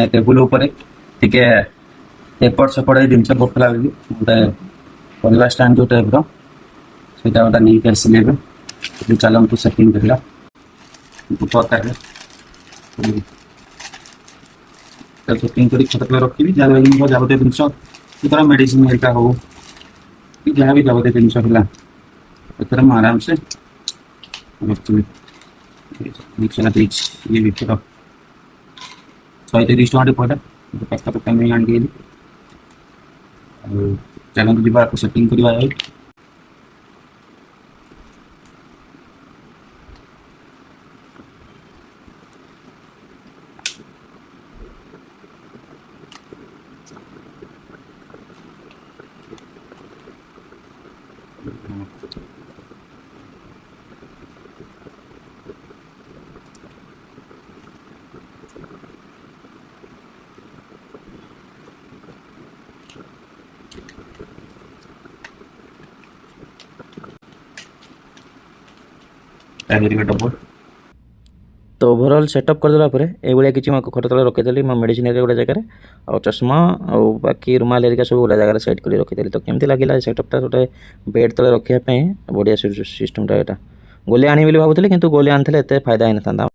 Table उपरे टिके एपट सेपट जिनस पड़ला गोटे परिवार स्टाण जो टाइप रहा गोटे नहीं आसिले चलतु सेटिंग करला सेटिंग कर खत रखी जबत जिनस मेडिसिन हेल्का हो जहाँ भी जबत जिनस है आराम से रखी ये भर 130 टଙ୍କା पड़ा पाखापाखि आम आनिक चलते जा सेटिंग करवा डबल। तो ओभरऑल सेटअप करदेला ये किसी खट तले रखीदी मो मेडिसिन गोटे जगह और चश्मा और बाकी रुमाल एरिका सब गोटे जगह सेट कर रखीदी। तो केमती लगे सेटअपटा गोटे बेड तले रखापी बढ़िया सिस्टमटा यहाँ गोली आनी भावुली कि गोली आनी एत फायदा ही ना था।